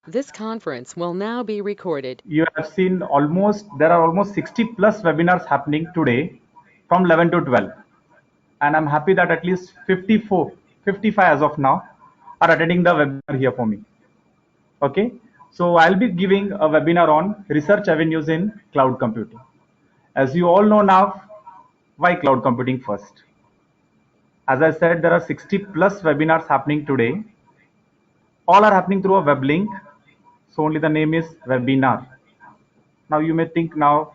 This conference will now be recorded. You have seen there are almost 60 plus webinars happening today from 11 to 12. And I'm happy that at least 54, 55 as of now are attending the webinar here for me. Okay. So I'll be giving a webinar on research avenues in cloud computing. As you all know now, why cloud computing first? As I said, there are 60 plus webinars happening today. All are happening through a web link. So only the name is webinar. Now you may think now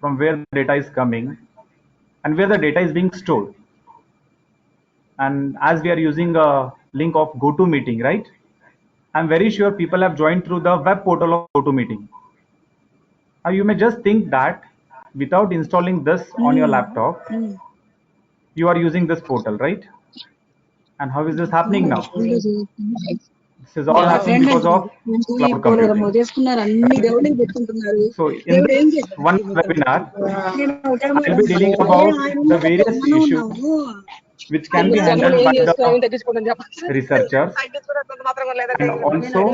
from where the data is coming and where the data is being stored. And as we are using a link of GoToMeeting, right? I'm very sure people have joined through the web portal of GoToMeeting. Now you may just think that without installing this on your laptop, you are using this portal, right? And how is this happening now? This is all happening because of cloud computing. Right? So in this one webinar, I'll be dealing about the various issues which can be handled by the researchers and also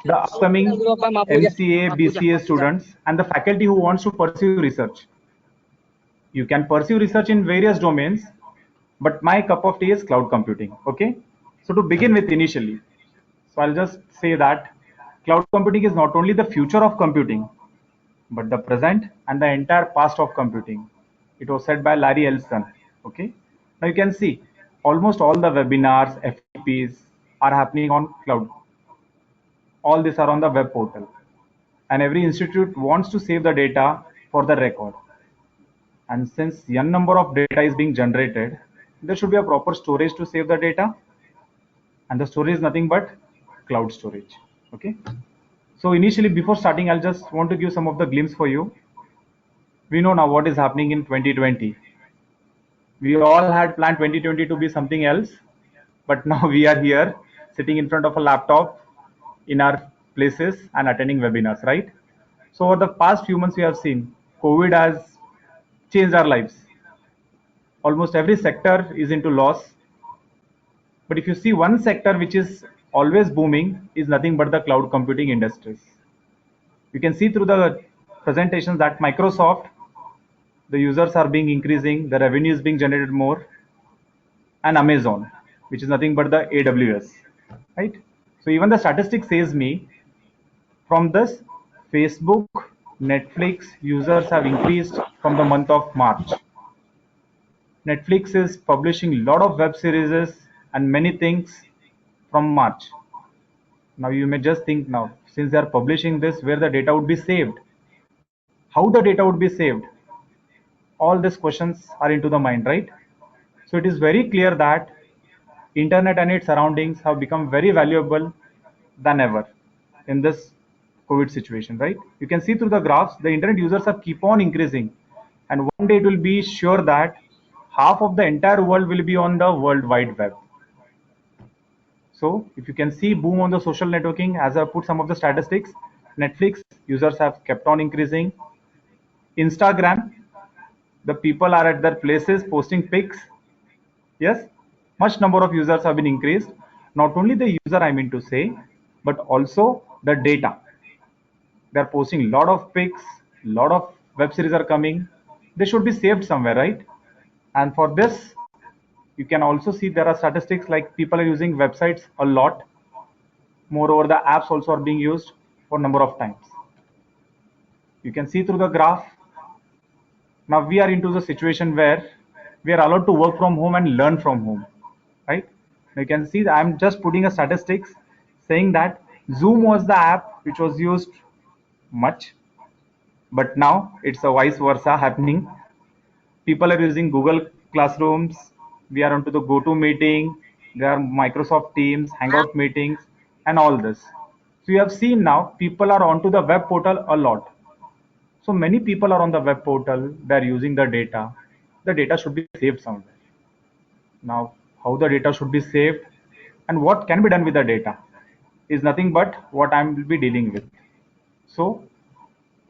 the upcoming MCA, BCA students and the faculty who wants to pursue research. You can pursue research in various domains, but my cup of tea is cloud computing. Okay. So to begin with initially, so I'll just say that cloud computing is not only the future of computing, but the present and the entire past of computing. It was said by Larry Ellison. Okay. Now you can see almost all the webinars, FTPs are happening on cloud. All these are on the web portal. And every institute wants to save the data for the record. And since n number of data is being generated, there should be a proper storage to save the data. And the storage is nothing but cloud storage. Okay. So initially, before starting, I'll just want to give some of the glimpse for you. We know now what is happening in 2020. We all had planned 2020 to be something else, but now we are here sitting in front of a laptop in our places and attending webinars, right? So over the past few months, we have seen COVID has changed our lives. Almost every sector is into loss. But if you see one sector which is always booming is nothing but the cloud computing industries. You can see through the presentations that Microsoft, the users are being increasing, the revenue is being generated more, and Amazon, which is nothing but the AWS, right? So even the statistics says me from this Facebook, Netflix users have increased from the month of March. Netflix is publishing a lot of web series and many things from March. Now you may just think now, since they are publishing this, where the data would be saved, how the data would be saved, all these questions are into the mind, right? So it is very clear that internet and its surroundings have become very valuable than ever in this COVID situation, right? You can see through the graphs, the internet users are keep on increasing. And one day it will be sure that half of the entire world will be on the World Wide Web. So if you can see boom on the social networking, as I put some of the statistics, Netflix users have kept on increasing. Instagram, the people are at their places posting pics. Yes, much number of users have been increased. Not only the user, I mean to say, but also the data. They're posting a lot of pics, lot of web series are coming. They should be saved somewhere, right? And for this, you can also see there are statistics like people are using websites a lot. Moreover, the apps also are being used for number of times. You can see through the graph. Now we are into the situation where we are allowed to work from home and learn from home, right? You can see that I'm just putting a statistics saying that Zoom was the app which was used much, but now it's a vice versa happening. People are using Google Classrooms. We are onto the GoToMeeting. There are Microsoft Teams, Hangout meetings, and all this. So you have seen now people are onto the web portal a lot. So many people are on the web portal. They're using the data. The data should be saved somewhere. Now, how the data should be saved and what can be done with the data is nothing but what I will be dealing with. So,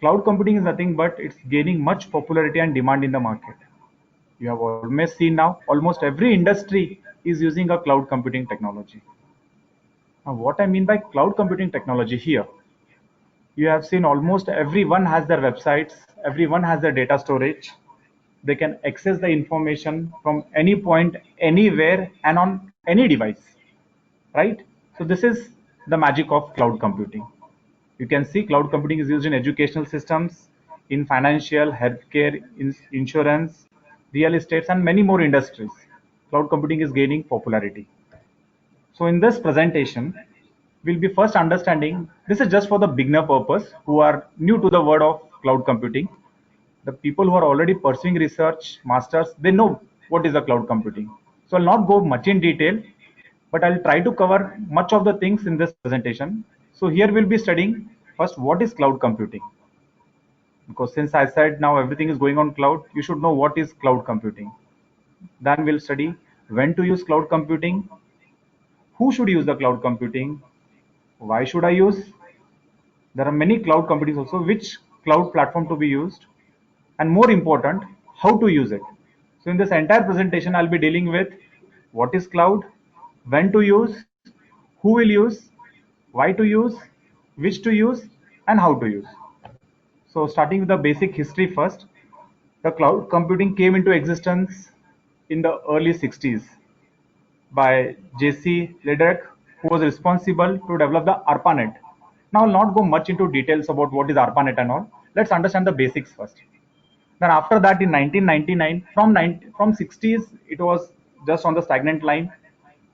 cloud computing is nothing but it's gaining much popularity and demand in the market. You have almost seen now almost every industry is using a cloud computing technology. Now, what I mean by cloud computing technology here, you have seen almost everyone has their websites, everyone has their data storage. They can access the information from any point, anywhere, and on any device, right? So this is the magic of cloud computing. You can see cloud computing is used in educational systems, in financial, healthcare, insurance, real estates, and many more industries. Cloud computing is gaining popularity. So in this presentation, we'll be first understanding, this is just for the beginner purpose who are new to the world of cloud computing. The people who are already pursuing research, masters, they know what is the cloud computing. So I'll not go much in detail, but I'll try to cover much of the things in this presentation. So here we'll be studying first what is cloud computing. Because since I said now everything is going on cloud, you should know what is cloud computing. Then we'll study when to use cloud computing, who should use the cloud computing, why should I use? There are many cloud companies also, which cloud platform to be used, and more important, how to use it. So in this entire presentation, I'll be dealing with what is cloud, when to use, who will use, why to use, which to use, and how to use. So starting with the basic history first, the cloud computing came into existence in the early 60s by J.C. Lederick, who was responsible to develop the ARPANET. Now, I'll not go much into details about what is ARPANET and all. Let's understand the basics first. Then after that, in 1999, from 60s, it was just on the stagnant line.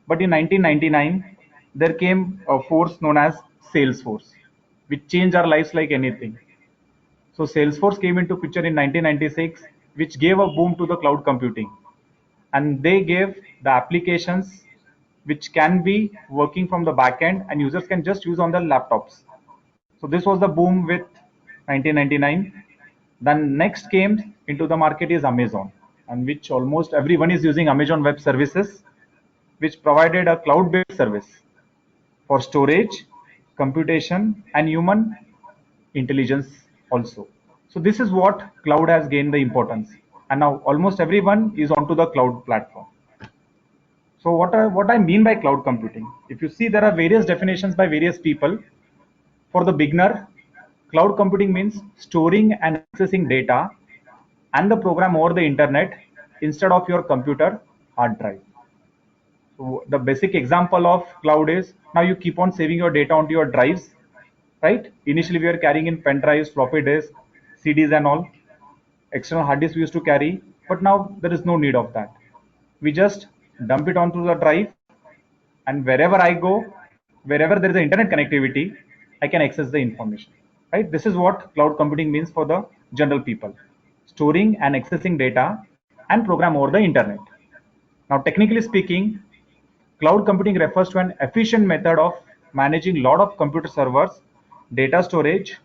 But in 1999, there came a force known as Salesforce, which changed our lives like anything. So Salesforce came into picture in 1996, which gave a boom to the cloud computing. And they gave the applications which can be working from the backend and users can just use on their laptops. So this was the boom with 1999. Then next came into the market is Amazon, and which almost everyone is using Amazon Web Services, which provided a cloud-based service for storage, computation, and human intelligence also. So this is what cloud has gained the importance. And now almost everyone is onto the cloud platform. So what I mean by cloud computing, if you see there are various definitions by various people. For the beginner, cloud computing means storing and accessing data and the program over the internet instead of your computer hard drive. So the basic example of cloud is now you keep on saving your data onto your drives, right? Initially we were carrying in pen drives, floppy disks, CDs and all. External hard disks we used to carry, but now there is no need of that. We just dump it onto the drive, and wherever I go, wherever there is an internet connectivity, I can access the information, right? This is what cloud computing means for the general people: storing and accessing data and program over the internet. Now, technically speaking, cloud computing refers to an efficient method of managing lot of computer servers, data storage,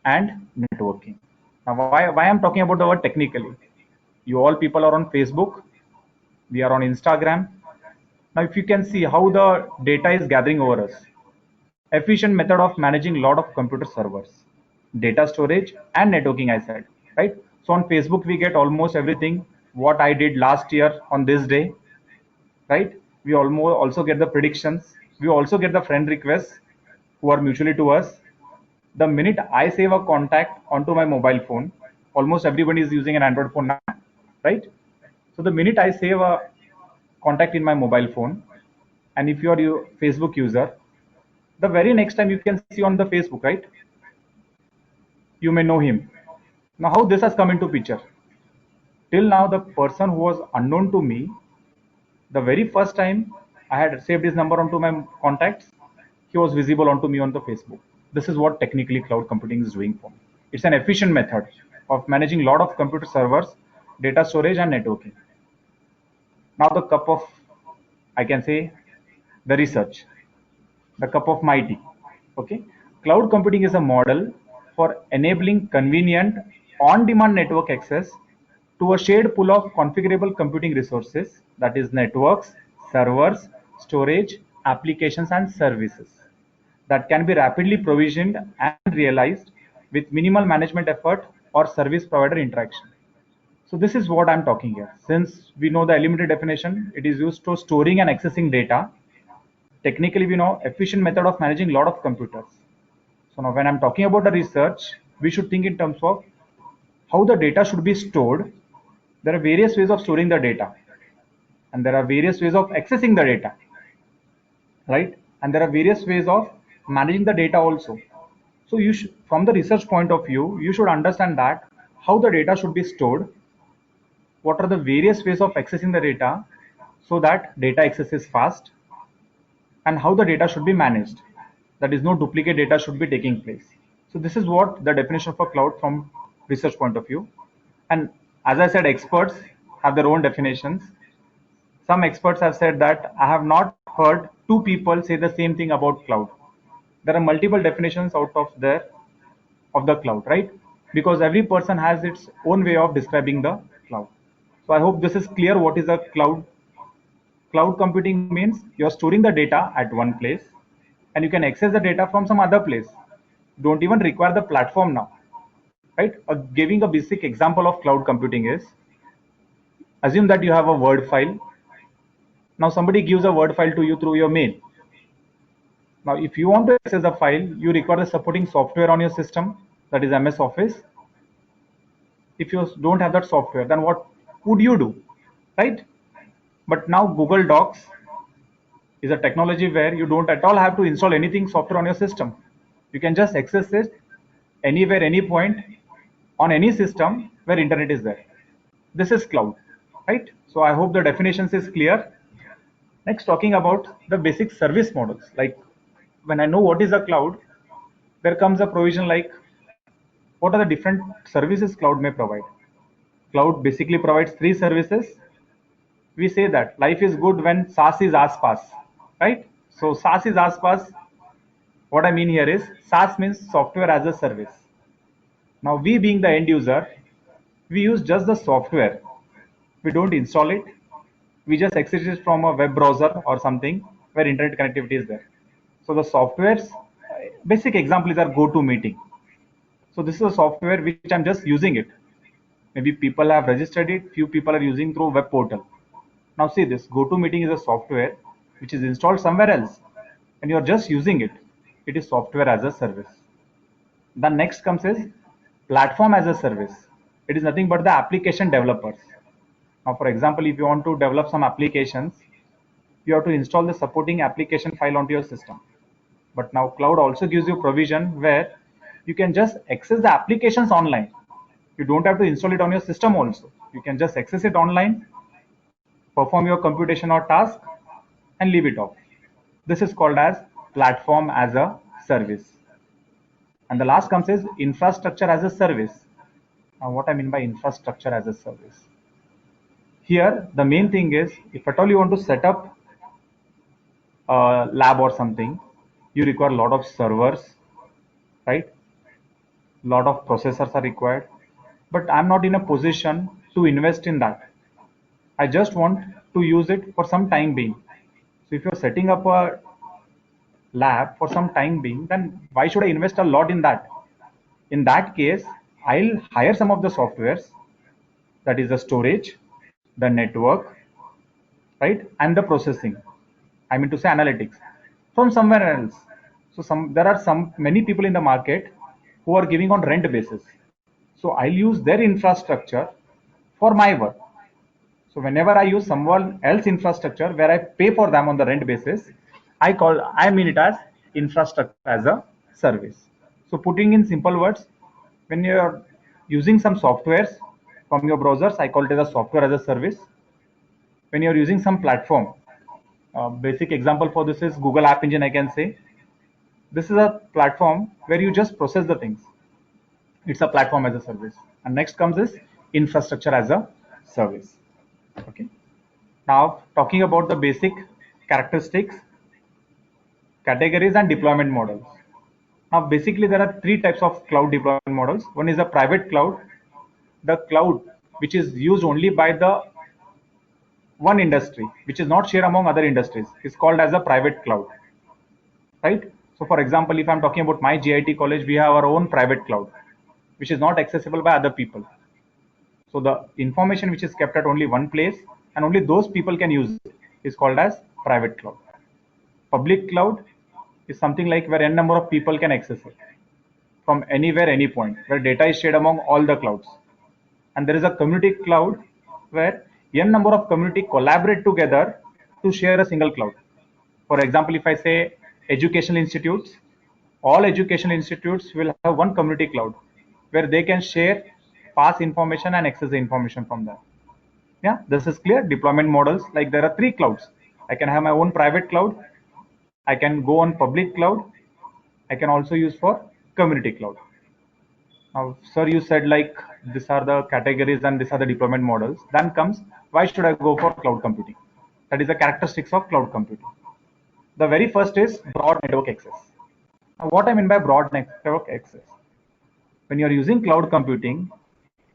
and networking. Now, why I'm talking about the word technically? You all people are on Facebook, we are on Instagram. Now, if you can see how the data is gathering over us, efficient method of managing lot of computer servers, data storage, and networking, I said, right? So on Facebook, we get almost everything what I did last year on this day, right? We almost also get the predictions. We also get the friend requests who are mutually to us. The minute I save a contact onto my mobile phone, almost everybody is using an Android phone now, right? So the minute I save a contact in my mobile phone, and if you are a Facebook user, the very next time you can see on the Facebook, right? You may know him. Now how this has come into picture? Till now, the person who was unknown to me, the very first time I had saved his number onto my contacts, he was visible onto me on the Facebook. This is what technically cloud computing is doing for me. It's an efficient method of managing a lot of computer servers, data storage, and networking. Now the cup of, I can say, the research, the cup of my tea. Okay, cloud computing is a model for enabling convenient on-demand network access to a shared pool of configurable computing resources, that is networks, servers, storage, applications, and services that can be rapidly provisioned and realized with minimal management effort or service provider interaction. So this is what I'm talking here. Since we know the elementary definition, it is used for storing and accessing data technically we know efficient method of managing a lot of computers. So now when I'm talking about the research, we should think in terms of how the data should be stored. There are various ways of storing the data, and there are various ways of accessing the data, right? And there are various ways of managing the data also. So you should, from the research point of view, you should understand that how the data should be stored, what are the various ways of accessing the data so that data access is fast, and how the data should be managed. That is, no duplicate data should be taking place. So this is what the definition of a cloud from research point of view. And as I said, experts have their own definitions. Some experts have said that I have not heard two people say the same thing about cloud. There are multiple definitions out of there of the cloud, right? Because every person has its own way of describing the cloud. So I hope this is clear what is a cloud. Cloud computing means you're storing the data at one place and you can access the data from some other place. Don't even require the platform now, right? Giving a basic example of cloud computing is, assume that you have a Word file. Now somebody gives a Word file to you through your mail. Now, if you want to access the file, you require the supporting software on your system, that is MS Office. If you don't have that software, then what would you do, right? But now Google Docs is a technology where you don't at all have to install anything software on your system. You can just access it anywhere, any point on any system where internet is there. This is cloud, right? So I hope the definitions is clear. Next, talking about the basic service models. Like when I know what is a cloud, there comes a provision like what are the different services cloud may provide. Cloud basically provides three services. We say that life is good when SaaS is ASPAS, right? So SaaS is ASPAS. What I mean here is SaaS means software as a service. Now we being the end user, we use just the software. We don't install it. We just access it from a web browser or something where internet connectivity is there. So the software's basic example is our GoToMeeting. So this is a software which I'm just using it. Maybe people have registered it, few people are using through web portal. Now see this, GoToMeeting is a software which is installed somewhere else and you're just using it. It is software as a service. The next comes is platform as a service. It is nothing but the application developers. Now for example, if you want to develop some applications, you have to install the supporting application file onto your system. But now cloud also gives you provision where you can just access the applications online. You don't have to install it on your system also. You can just access it online, perform your computation or task and leave it off. This is called as platform as a service. And the last comes is infrastructure as a service. Now what I mean by infrastructure as a service. Here the main thing is if at all you want to set up a lab or something, you require a lot of servers, right? A lot of processors are required, but I'm not in a position to invest in that. I just want to use it for some time being. So if you're setting up a lab for some time being, then why should I invest a lot in that? In that case, I'll hire some of the softwares, that is the storage, the network, right, and the processing. I mean to say analytics from somewhere else. So there are many people in the market who are giving on rent basis. So I'll use their infrastructure for my work. So whenever I use someone else infrastructure where I pay for them on the rent basis, I mean it as infrastructure as a service. So putting in simple words, when you're using some softwares from your browsers, I call it as a software as a service. When you're using some platform, basic example for this is Google App Engine, I can say. This is a platform where you just process the things. It's a platform as a service. And next comes is infrastructure as a service. Okay. Now talking about the basic characteristics, categories and deployment models. Now basically there are three types of cloud deployment models. One is a private cloud, the cloud which is used only by the one industry, which is not shared among other industries, is called as a private cloud, right? So for example, if I'm talking about my GIT college, we have our own private cloud, which is not accessible by other people. So the information which is kept at only one place and only those people can use it is called as private cloud. Public cloud is something like where n number of people can access it from anywhere, any point, where data is shared among all the clouds. And there is a community cloud where n number of community collaborate together to share a single cloud. For example, if I say educational institutes, all educational institutes will have one community cloud where they can share pass information and access the information from there. Yeah, this is clear. Deployment models, like there are 3 clouds. I can have my own private cloud. I can go on public cloud. I can also use for community cloud. Now, sir, you said like these are the categories and these are the deployment models. Then comes, why should I go for cloud computing? That is the characteristics of cloud computing. The very first is broad network access. Now, what I mean by broad network access? When you are using cloud computing,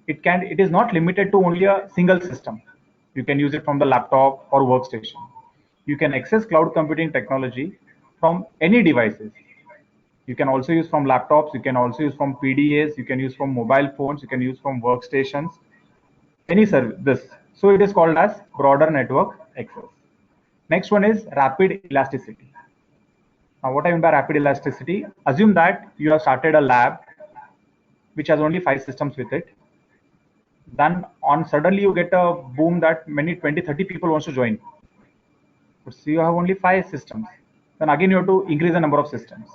it is not limited to only a single system. You can use it from the laptop or workstation. You can access cloud computing technology from any devices. You can also use from laptops, you can also use from PDAs, you can use from mobile phones, you can use from workstations, any service. So it is called as broader network access. Next one is rapid elasticity. Now what I mean by rapid elasticity, assume that you have started a lab which has only 5 systems with it. Then on suddenly you get a boom that many 20-30 people wants to join. But so you have only 5 systems. Then again you have to increase the number of systems.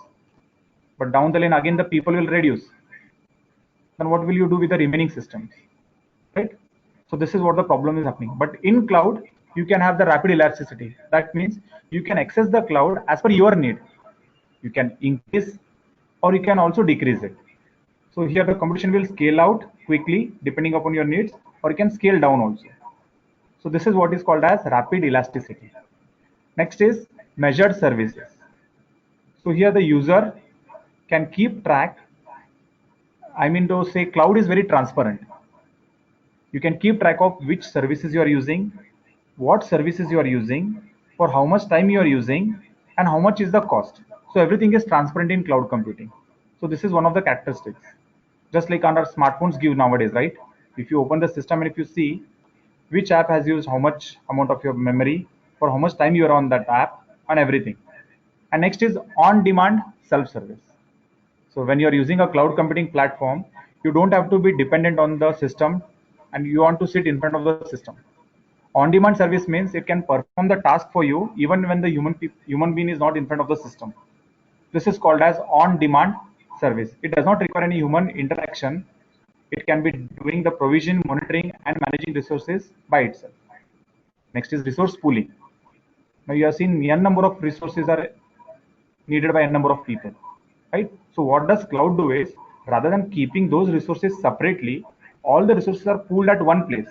But down the lane again the people will reduce. Then what will you do with the remaining systems? Right? So this is what the problem is happening. But in cloud, you can have the rapid elasticity. That means you can access the cloud as per your need. You can increase or you can also decrease it. So here the computation will scale out quickly depending upon your needs, or you can scale down also. So this is what is called as rapid elasticity. Next is measured services. So here the user can keep track. I mean to say cloud is very transparent. You can keep track of which services you are using, what services you are using, for how much time you are using, and how much is the cost. So everything is transparent in cloud computing. So this is one of the characteristics. Just like our smartphones give nowadays, right? If you open the system and if you see which app has used how much amount of your memory, for how much time you are on that app, and everything. And next is on-demand self-service. So when you are using a cloud computing platform, you don't have to be dependent on the system and you want to sit in front of the system. On-demand service means it can perform the task for you even when the human being is not in front of the system. This is called as on-demand service. It does not require any human interaction. It can be doing the provision, monitoring, and managing resources by itself. Next is resource pooling. Now you have seen n number of resources are needed by n number of people, right? So what does cloud do is, rather than keeping those resources separately, all the resources are pooled at one place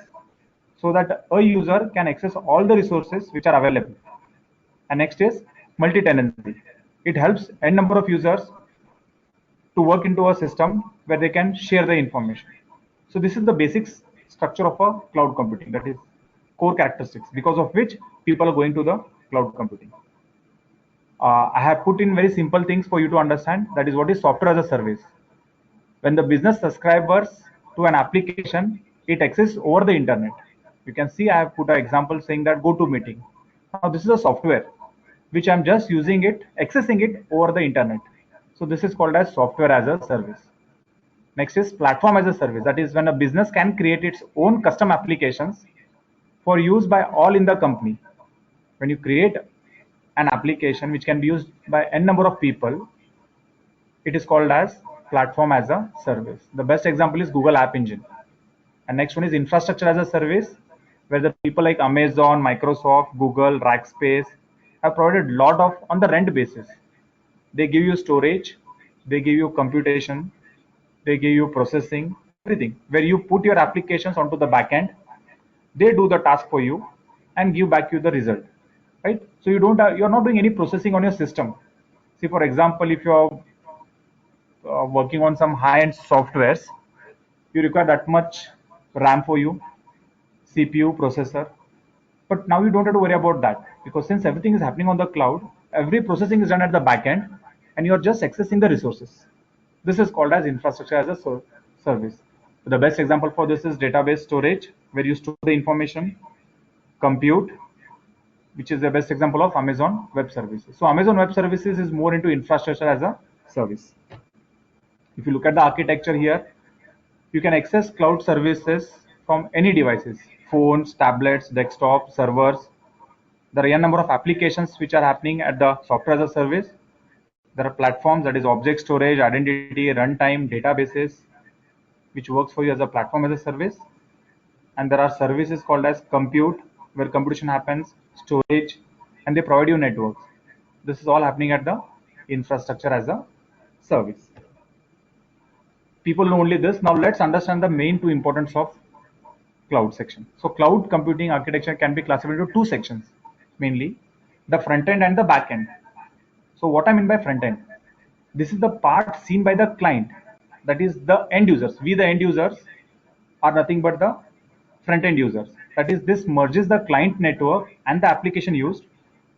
so that a user can access all the resources which are available. And next is multi-tenancy. It helps n number of users to work into a system where they can share the information. So this is the basic structure of a cloud computing, that is core characteristics, because of which people are going to the cloud computing. I have put in very simple things for you to understand. That is what is software as a service. When the business subscribers to an application, it exists over the internet. You can see I have put an example saying that GoToMeeting. Now this is a software which I'm just using it, accessing it over the internet. So this is called as software as a service. Next is platform as a service. That is when a business can create its own custom applications for use by all in the company. When you create an application which can be used by n number of people, it is called as platform as a service. The best example is Google App Engine. And next one is infrastructure as a service, where the people like Amazon, Microsoft, Google, Rackspace have provided a lot of on the rent basis. They give you storage, they give you computation, they give you processing, everything. Where you put your applications onto the backend, they do the task for you and give back you the result, right? So you're not doing any processing on your system. See, for example, if you're working on some high-end softwares, you require that much RAM for you, CPU, processor. But now you don't have to worry about that, because since everything is happening on the cloud, every processing is done at the back end and you're just accessing the resources. This is called as infrastructure as a service. The best example for this is database storage, where you store the information, compute, which is the best example of Amazon Web Services. So Amazon Web Services is more into infrastructure as a service. If you look at the architecture here, you can access cloud services from any devices, phones, tablets, desktop, servers. There are a number of applications which are happening at the software as a service. There are platforms, that is object storage, identity, runtime, databases, which works for you as a platform as a service. And there are services called as compute, where computation happens, storage, and they provide you networks. This is all happening at the infrastructure as a service. People know only this. Now let's understand the main two importance of cloud section. So cloud computing architecture can be classified into two sections, mainly the front end and the back end. So what I mean by front end, this is the part seen by the client, that is the end users. We the end users are nothing but the front end users. That is, this merges the client network and the application used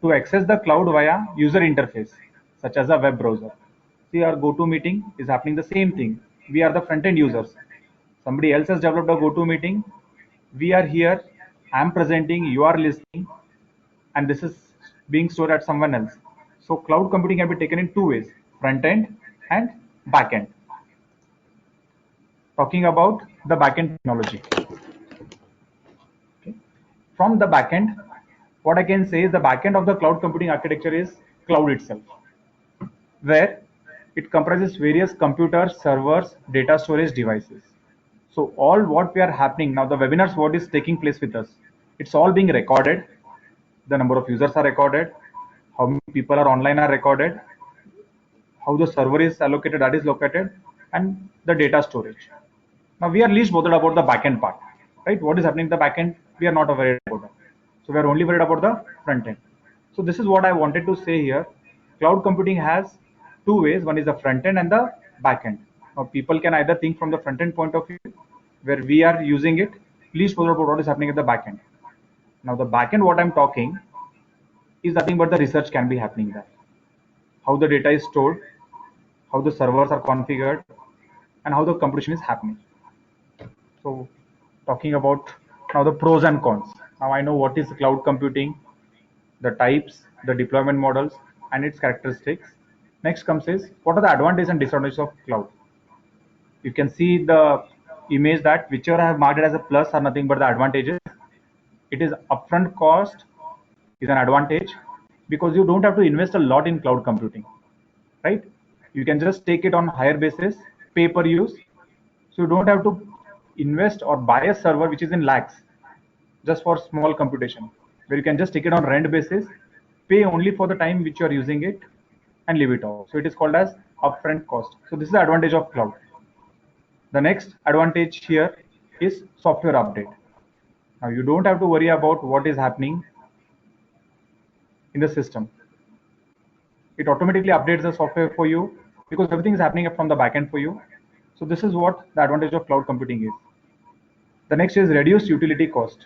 to access the cloud via user interface, such as a web browser. See, our GoToMeeting is happening the same thing. We are the front end users. Somebody else has developed a GoToMeeting. We are here. I am presenting. You are listening, and this is being stored at someone else. So cloud computing can be taken in two ways: front end and back end. Talking about the backend technology. Okay. From the backend, what I can say is the backend of the cloud computing architecture is cloud itself, where it comprises various computers, servers, data storage devices. So all what we are happening now, the webinars what is taking place with us, it's all being recorded. The number of users are recorded, how many people are online are recorded, how the server is allocated, that is located, and the data storage. Now we are least bothered about the backend part, right? What is happening in the backend, we are not worried about that. So we are only worried about the front end. So this is what I wanted to say here. Cloud computing has two ways. One is the front end and the back end. Now people can either think from the front end point of view, where we are using it, least bothered about what is happening at the back end. Now the back end, what I'm talking, is nothing but the research can be happening there. How the data is stored, how the servers are configured, and how the computation is happening. So talking about now the pros and cons. Now I know what is cloud computing, the types, the deployment models, and its characteristics. Next comes is what are the advantages and disadvantages of cloud. You can see the image that whichever I have marked it as a plus are nothing but the advantages. It is upfront cost is an advantage because you don't have to invest a lot in cloud computing, right? You can just take it on higher basis, pay per use. So you don't have to invest or buy a server which is in lakhs just for small computation, where you can just take it on rent basis, pay only for the time which you are using it, and leave it off. So it is called as upfront cost. So this is the advantage of cloud. The next advantage here is software update. Now you don't have to worry about what is happening in the system. It automatically updates the software for you because everything is happening from the backend for you. So this is what the advantage of cloud computing is. The next is reduced utility cost.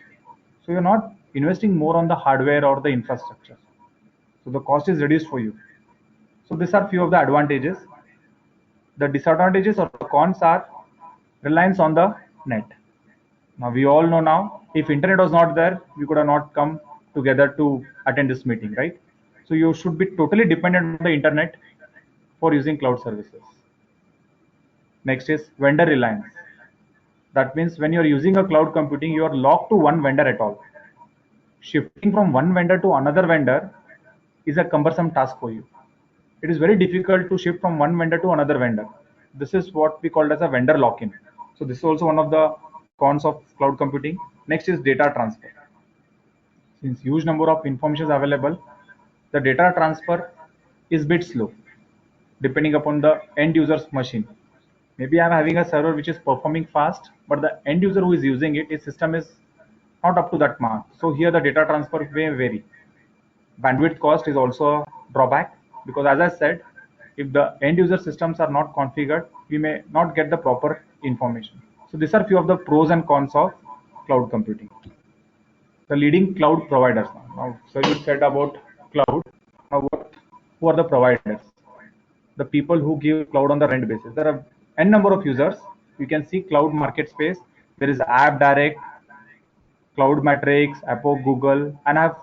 So you're not investing more on the hardware or the infrastructure. So the cost is reduced for you. So these are few of the advantages. The disadvantages or cons are reliance on the net. Now we all know now, if internet was not there, we could have not come together to attend this meeting, right? So you should be totally dependent on the internet for using cloud services. Next is vendor reliance. That means when you're using a cloud computing, you are locked to one vendor at all. Shifting from one vendor to another vendor is a cumbersome task for you. It is very difficult to shift from one vendor to another vendor. This is what we call as a vendor lock-in. So this is also one of the cons of cloud computing. Next is data transfer. Since huge number of information is available, the data transfer is bit slow depending upon the end user's machine. Maybe I'm having a server which is performing fast, but the end user who is using it, his system is not up to that mark. So here the data transfer may vary. Bandwidth cost is also a drawback because, as I said, if the end user systems are not configured, we may not get the proper information. So these are few of the pros and cons of cloud computing. The leading cloud providers. Now, so you said about cloud. Now, who are the providers? The people who give cloud on the rent basis. There are n number of users. You can see cloud market space. There is AppDirect, Cloudmatrix, Apple, Google, and I have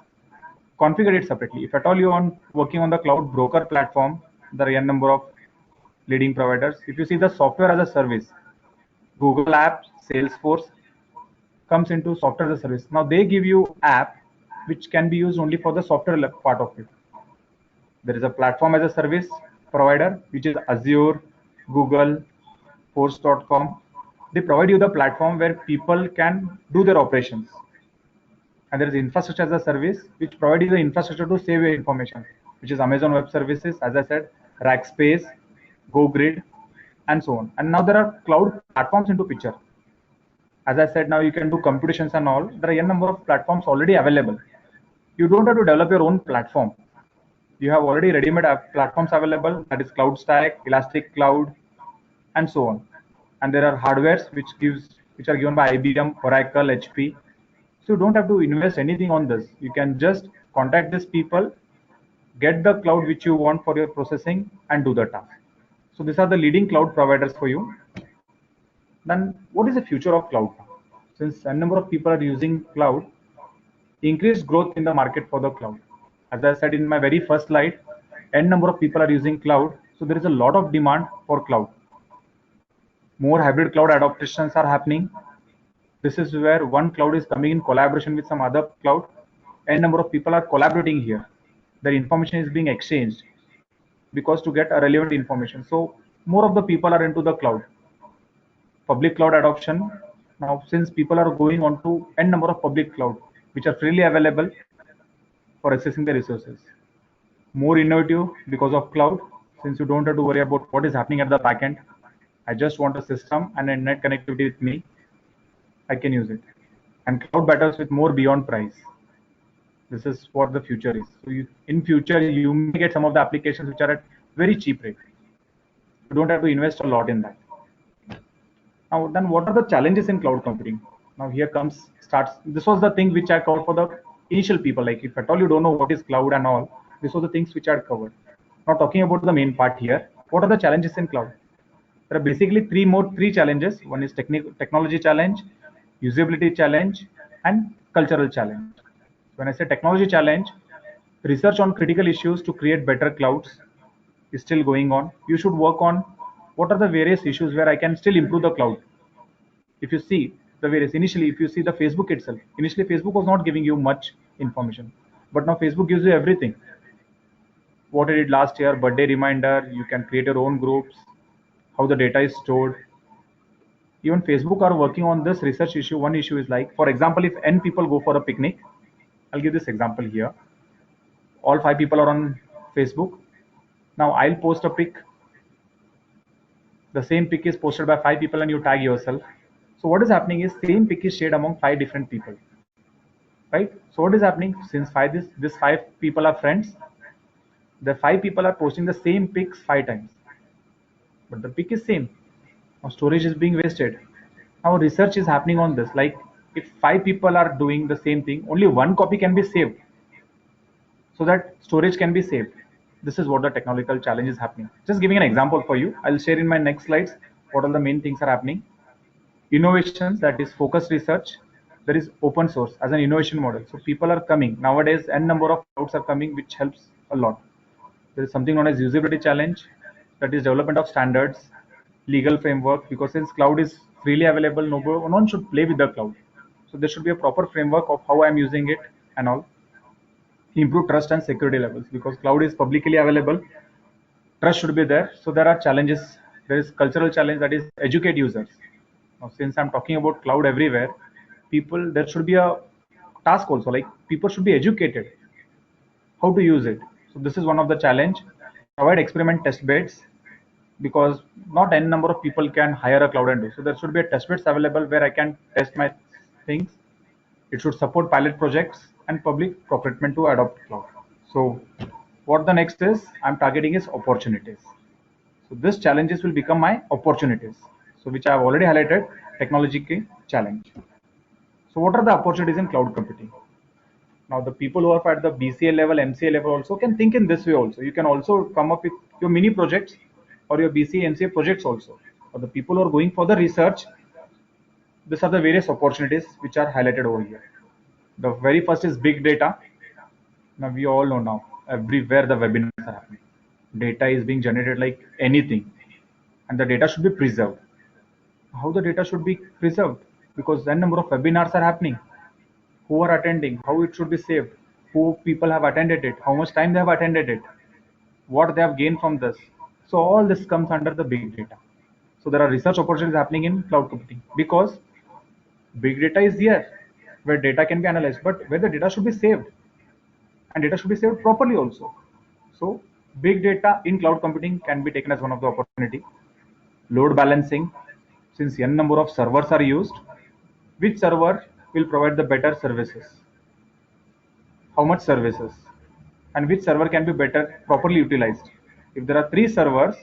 configure it separately. If at all you are working on the cloud broker platform, there are a number of leading providers. If you see the software as a service, Google Apps, Salesforce comes into software as a service. Now they give you app which can be used only for the software part of it. There is a platform as a service provider, which is Azure, Google, Force.com. They provide you the platform where people can do their operations. And there is infrastructure as a service, which provides you the infrastructure to save your information, which is Amazon Web Services, as I said, Rackspace, GoGrid, and so on. And now there are cloud platforms into picture. As I said, now you can do computations and all. There are a number of platforms already available. You don't have to develop your own platform. You have already ready-made platforms available, that is CloudStack, Elastic Cloud, and so on. And there are hardwares which are given by IBM, Oracle, HP. So you don't have to invest anything on this. You can just contact these people, get the cloud which you want for your processing, and do the task. So these are the leading cloud providers for you. Then what is the future of cloud? Since a number of people are using cloud, increased growth in the market for the cloud. As I said in my very first slide, n number of people are using cloud, so there is a lot of demand for cloud. More hybrid cloud adaptations are happening. This is where one cloud is coming in collaboration with some other cloud. N number of people are collaborating here. Their information is being exchanged because to get a relevant information. So more of the people are into the cloud. Public cloud adoption. Now, since people are going on to n number of public cloud, which are freely available for accessing the resources. More innovative because of cloud, since you don't have to worry about what is happening at the backend. I just want a system and a net connectivity with me. I can use it. And cloud battles with more beyond price. This is what the future is. So in future, you may get some of the applications which are at very cheap rate. You don't have to invest a lot in that. Now, then what are the challenges in cloud computing? Now here starts, this was the thing which I covered for the initial people, like if at all you don't know what is cloud and all, this was the things which I had covered. Now talking about the main part here, what are the challenges in cloud? There are basically three challenges. One is technology challenge, usability challenge, and cultural challenge. When I say technology challenge, research on critical issues to create better clouds is still going on. You should work on what are the various issues where I can still improve the cloud. If you see the various, initially, if you see the Facebook itself, initially Facebook was not giving you much information, but now Facebook gives you everything. What I did last year, birthday reminder, you can create your own groups, how the data is stored. Even Facebook are working on this research issue. One issue is like, for example, if n people go for a picnic, I'll give this example here. All 5 people are on Facebook. Now I'll post a pic. The same pic is posted by 5 people and you tag yourself. So what is happening is same pic is shared among 5 different people, right? So what is happening, since this 5 people are friends, the 5 people are posting the same pics 5 times, but the pic is same. Now storage is being wasted. Now research is happening on this, like if 5 people are doing the same thing, only 1 copy can be saved, so that storage can be saved. This is what the technological challenge is happening. Just giving an example for you. I'll share in my next slides what all the main things are happening. Innovations, that is focused research. There is open source as an innovation model. So people are coming. Nowadays, n number of clouds are coming, which helps a lot. There is something known as usability challenge, that is development of standards, legal framework, because since cloud is freely available, no one should play with the cloud. So there should be a proper framework of how I'm using it and all. Improve trust and security levels, because cloud is publicly available. Trust should be there. So there are challenges. There is cultural challenge, that is educate users. Now, since I'm talking about cloud everywhere, there should be a task also, like people should be educated how to use it. So this is one of the challenge. Provide experiment test beds, because not n number of people can hire a cloud and do. So there should be a test beds available where I can test my things. It should support pilot projects and public procurement to adopt cloud. So what the next is, I'm targeting is opportunities. So this challenges will become my opportunities. So which I have already highlighted, technology challenge. So what are the opportunities in cloud computing? Now the people who are at the BCA level, MCA level also can think in this way also. You can also come up with your mini projects or your BCA, MCA projects also. For the people who are going for the research, these are the various opportunities which are highlighted over here. The very first is big data. Now we all know now everywhere the webinars are happening. Data is being generated like anything, and the data should be preserved. How the data should be preserved? Because n number of webinars are happening. Who are attending? How it should be saved? Who people have attended it? How much time they have attended it? What they have gained from this? So all this comes under the big data. So there are research opportunities happening in cloud computing because big data is here where data can be analyzed, but where the data should be saved, and data should be saved properly also. So big data in cloud computing can be taken as one of the opportunity. Load balancing, since n number of servers are used, which server will provide the better services, how much services, and which server can be better properly utilized. If there are 3 servers,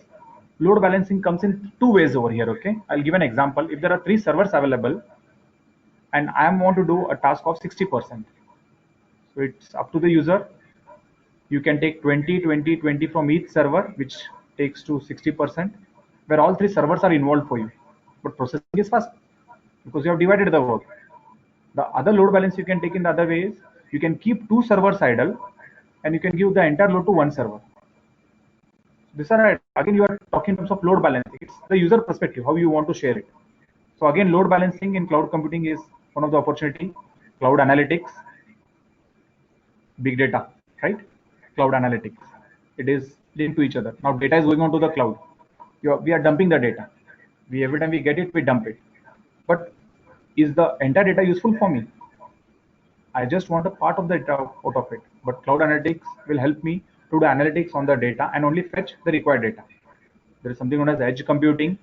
load balancing comes in 2 ways over here. Okay, I'll give an example. If there are 3 servers available and I want to do a task of 60%, so it's up to the user. You can take 20, 20, 20 from each server, which takes to 60%, where all 3 servers are involved for you. But processing is fast because you have divided the work. The other load balance you can take in the other ways. You can keep 2 servers idle and you can give the entire load to 1 server. These are, again, you are talking in terms of load balancing. It's the user perspective, how you want to share it. So again, load balancing in cloud computing is one of the opportunity. Cloud analytics, big data, right? Cloud analytics. It is linked to each other. Now data is going on to the cloud. We are dumping the data. Every time we get it, we dump it. But is the entire data useful for me? I just want a part of the data out of it. But cloud analytics will help me to do analytics on the data and only fetch the required data. There is something known as edge computing,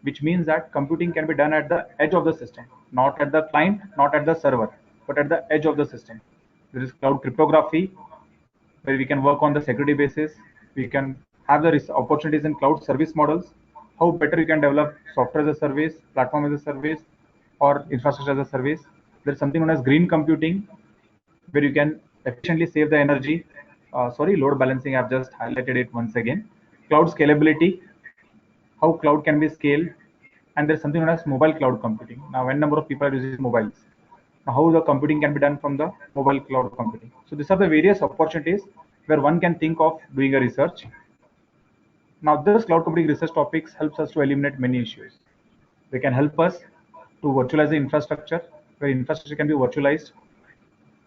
which means that computing can be done at the edge of the system, not at the client, not at the server, but at the edge of the system. There is cloud cryptography, where we can work on the security basis. We can have the opportunities in cloud service models, how better you can develop software as a service, platform as a service, or infrastructure as a service. There's something known as green computing, where you can efficiently save the energy. Load balancing, I've just highlighted it once again. Cloud scalability, how cloud can be scaled. And there's something known as mobile cloud computing. Now, n number of people are using mobiles. Now, how the computing can be done from the mobile cloud computing. So these are the various opportunities where one can think of doing a research. Now, this cloud computing research topics helps us to eliminate many issues. They can help us to virtualize the infrastructure, where infrastructure can be virtualized.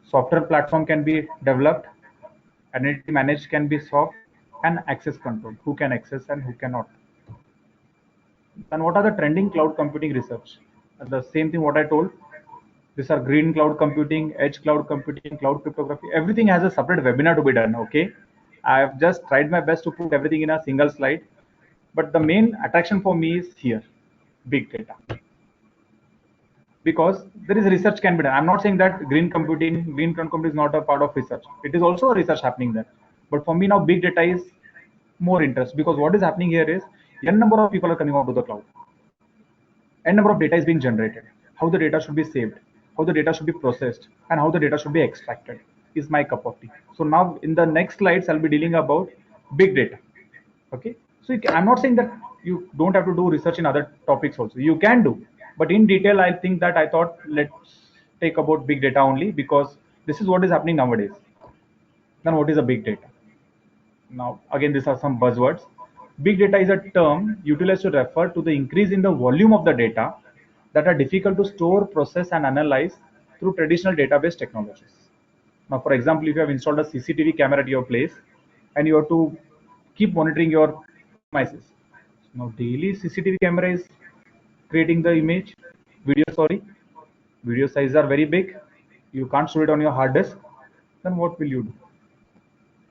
Software platform can be developed, identity managed can be solved, and access control, who can access and who cannot. And what are the trending cloud computing research? The same thing what I told. These are green cloud computing, edge cloud computing, cloud cryptography. Everything has a separate webinar to be done. Okay, I have just tried my best to put everything in a single slide, but the main attraction for me is here, big data. Because there is research can be done. I'm not saying that green cloud computing is not a part of research. It is also a research happening there. But for me now, big data is more interest, because what is happening here is n number of people are coming onto the cloud. N number of data is being generated. How the data should be saved, how the data should be processed, and how the data should be extracted is my cup of tea. So now in the next slides, I'll be dealing about big data. Okay. So I'm not saying that you don't have to do research in other topics also. You can do, but in detail, I think that I thought let's take about big data only, because this is what is happening nowadays. Then what is a big data? Now, again, these are some buzzwords. Big data is a term utilized to refer to the increase in the volume of the data that are difficult to store, process, and analyze through traditional database technologies. Now, for example, if you have installed a CCTV camera at your place and you have to keep monitoring your premises. Now, daily CCTV camera is creating the image, video sizes are very big. You can't store it on your hard disk. Then what will you do?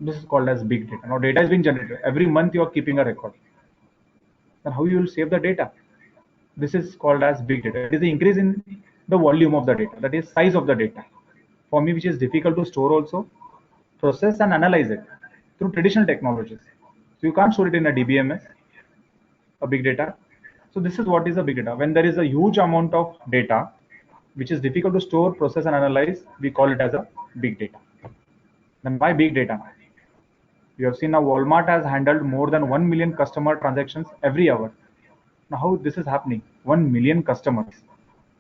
This is called as big data. Now, data is being generated. Every month you are keeping a record. Then how you will save the data? This is called as big data. It is the increase in the volume of the data, that is size of the data. For me, which is difficult to store also, process and analyze it through traditional technologies. So you can't store it in a DBMS, a big data. So this is what is a big data. When there is a huge amount of data, which is difficult to store, process, and analyze, we call it as a big data. Then why big data? You have seen now Walmart has handled more than 1 million customer transactions every hour. Now how this is happening? 1 million customers.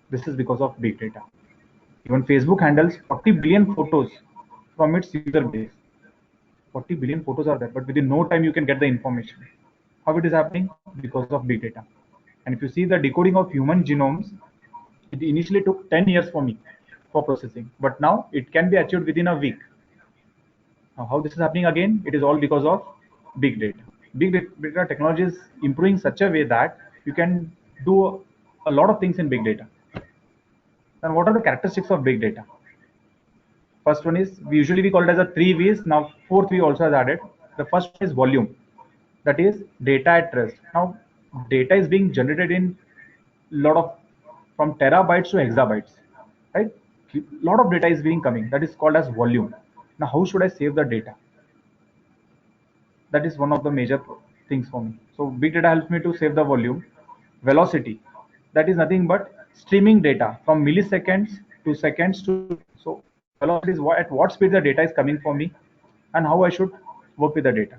This is because of big data. Even Facebook handles 40 billion photos from its user base. 40 billion photos are there, but within no time you can get the information. How it is happening? Because of big data. And if you see the decoding of human genomes, it initially took 10 years for me for processing, but now it can be achieved within a week. Now, how this is happening again? It is all because of big data. Big data technology is improving such a way that you can do a lot of things in big data. And what are the characteristics of big data? First one is, we call it as a 3 V's. Now fourth V also has added. The first one is volume. That is data at rest. Now data is being generated in lot of, from terabytes to exabytes, right? Lot of data is being coming. That is called as volume. Now how should I save the data? That is one of the major things for me. So big data helps me to save the volume. Velocity, that is nothing but streaming data from milliseconds to seconds to, so velocity is at what speed the data is coming for me and how I should work with the data.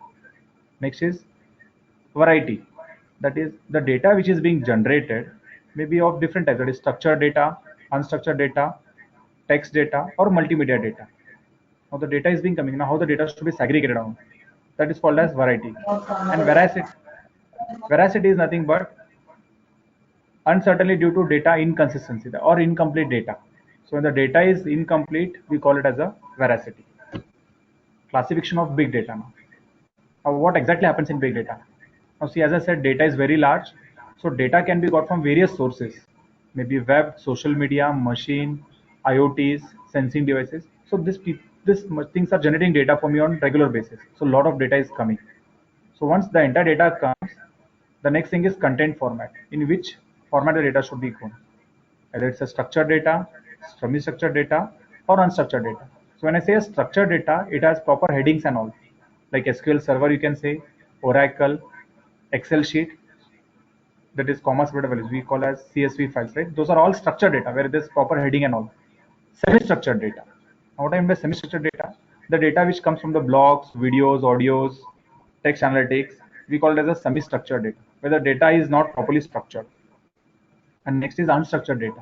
Next is variety, that is the data which is being generated may be of different types, that is structured data, unstructured data, text data, or multimedia data. Now the data is being coming, now how the data should be segregated down, that is called as variety. And veracity is nothing but uncertainty due to data inconsistency or incomplete data. So when the data is incomplete, we call it as a veracity. Classification of big data now. Now what exactly happens in big data? Now see, as I said, data is very large. So data can be got from various sources, maybe web, social media, machine, IoTs, sensing devices. So this things are generating data for me on regular basis. So a lot of data is coming. So once the entire data comes, the next thing is content format, in which format the data should be grown. Either it's a structured data, semi-structured data, or unstructured data. So when I say a structured data, it has proper headings and all, like SQL Server, you can say, Oracle, Excel sheet, that is comma separated values, we call as CSV files, right? Those are all structured data where there's proper heading and all. Semi-structured data. Now what I mean by semi-structured data? The data which comes from the blogs, videos, audios, text analytics, we call it as a semi-structured data, where the data is not properly structured. And next is unstructured data.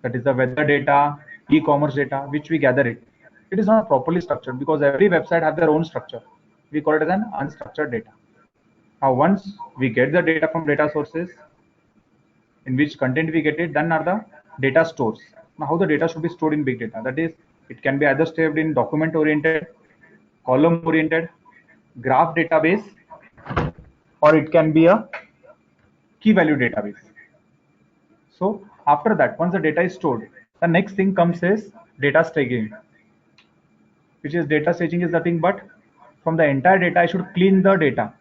That is the weather data, e-commerce data, which we gather it. It is not properly structured because every website has their own structure. We call it as an unstructured data. Now, once we get the data from data sources, in which content we get it, then are the data stores. Now, how the data should be stored in big data? That is, it can be either stored in document-oriented, column-oriented, graph database, or it can be a key-value database. So after that, once the data is stored, the next thing comes is data staging, which is data staging is nothing but from the entire data, I should clean the data.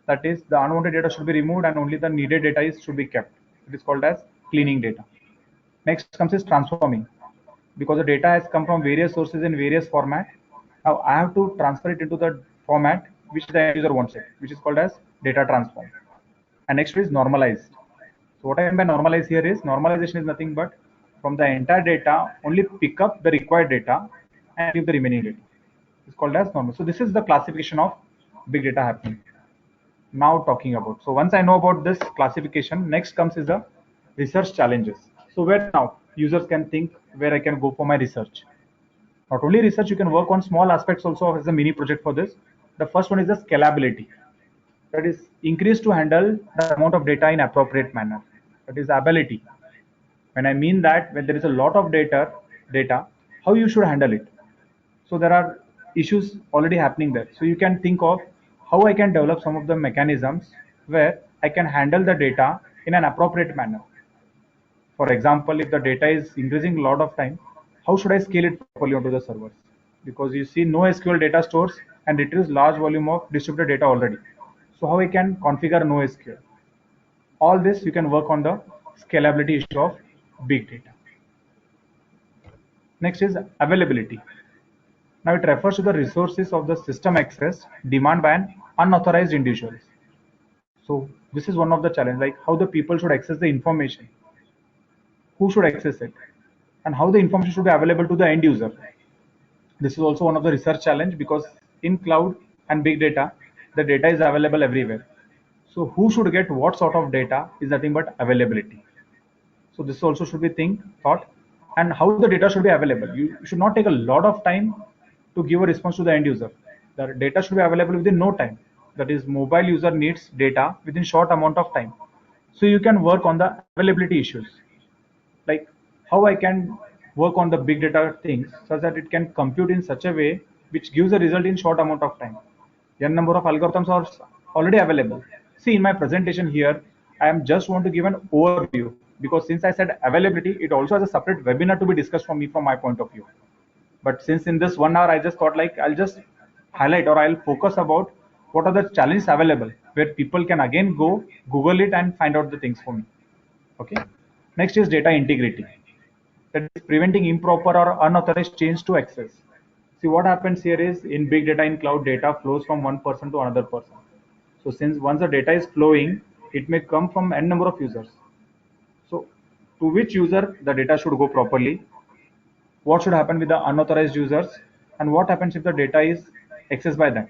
That is, the unwanted data should be removed and only the needed data should be kept. It is called as cleaning data. Next comes is transforming, because the data has come from various sources in various format. Now I have to transfer it into the format which the end user wants it, which is called as data transform. And next is normalized. So what I mean by normalize here is, normalization is nothing but from the entire data, only pick up the required data and leave the remaining data. It's called as normal. So this is the classification of big data happening. Now talking about, so once I know about this classification, next comes is the research challenges. So where now users can think where I can go for my research. Not only research, you can work on small aspects also as a mini project for this. The first one is the scalability. That is increased to handle the amount of data in appropriate manner. That is ability. When I mean that when there is a lot of data, how you should handle it. So there are issues already happening there. So you can think of how I can develop some of the mechanisms where I can handle the data in an appropriate manner. For example, if the data is increasing a lot of time, how should I scale it properly onto the servers? Because you see NoSQL data stores and retrieves large volume of distributed data already. So how I can configure NoSQL? All this you can work on the scalability issue of big data. Next is availability. Now it refers to the resources of the system access demand by an unauthorized individuals. So this is one of the challenge, like how the people should access the information, who should access it, and how the information should be available to the end user. This is also one of the research challenge, because in cloud and big data, the data is available everywhere. So who should get what sort of data is nothing but availability. So this also should be thought, and how the data should be available. You should not take a lot of time to give a response to the end user. The data should be available within no time. That is, mobile user needs data within short amount of time. So you can work on the availability issues, like how I can work on the big data things such that it can compute in such a way which gives a result in short amount of time. N number of algorithms are already available. See, in my presentation here, I am just want to give an overview, because since I said availability, it also has a separate webinar to be discussed for me from my point of view. But since in this 1 hour, I just thought like I'll just highlight, or I'll focus about what are the challenges available where people can again go Google it and find out the things for me. Okay. Next is data integrity. That is preventing improper or unauthorized change to access. See, what happens here is in big data in cloud, data flows from one person to another person. So since once the data is flowing, it may come from n number of users. So to which user the data should go properly, what should happen with the unauthorized users, and what happens if the data is accessed by them.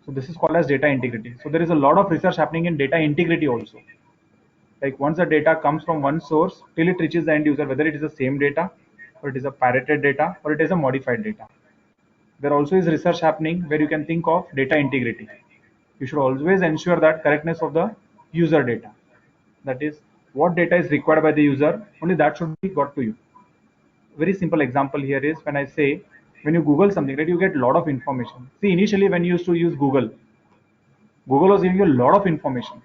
So this is called as data integrity. So there is a lot of research happening in data integrity also. Like once the data comes from one source till it reaches the end user, whether it is the same data or it is a pirated data or it is a modified data. There also is research happening where you can think of data integrity. You should always ensure that correctness of the user data. That is, what data is required by the user, only that should be got to you. Very simple example here is when I say, when you Google something, right, you get a lot of information. See, initially when you used to use Google, Google was giving you a lot of information.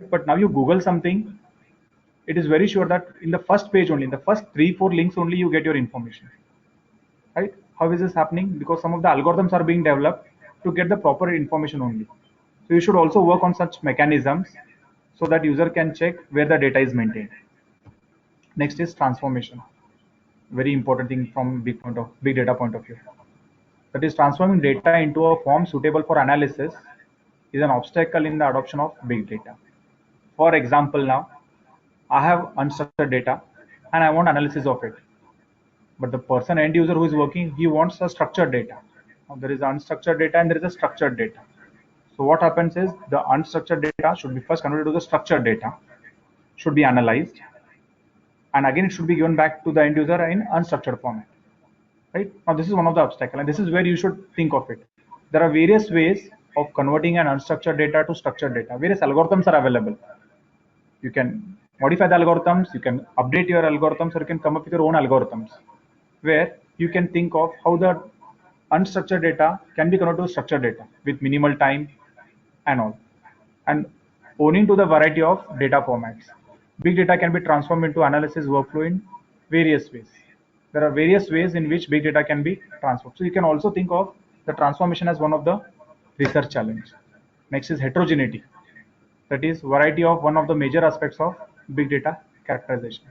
But now you Google something, it is very sure that in the first page only, in the first 3-4 links only, you get your information. Right? How is this happening? Because some of the algorithms are being developed to get the proper information only. So you should also work on such mechanisms so that user can check where the data is maintained. Next is transformation. Very important thing from big data point of view. That is, transforming data into a form suitable for analysis is an obstacle in the adoption of big data. For example, now I have unstructured data and I want analysis of it. But the person end user who is working, he wants a structured data. Now, there is unstructured data and there is a structured data. So what happens is the unstructured data should be first converted to the structured data, should be analyzed, and again it should be given back to the end user in unstructured format. Right? Now this is one of the obstacles, and this is where you should think of it. There are various ways of converting an unstructured data to structured data. Various algorithms are available. You can modify the algorithms, you can update your algorithms, or you can come up with your own algorithms, where you can think of how the unstructured data can be converted to structured data with minimal time and all. And owning to the variety of data formats, big data can be transformed into analysis workflow in various ways. There are various ways in which big data can be transformed. So you can also think of the transformation as one of the research challenge. Next is heterogeneity. That is, variety of one of the major aspects of big data characterization.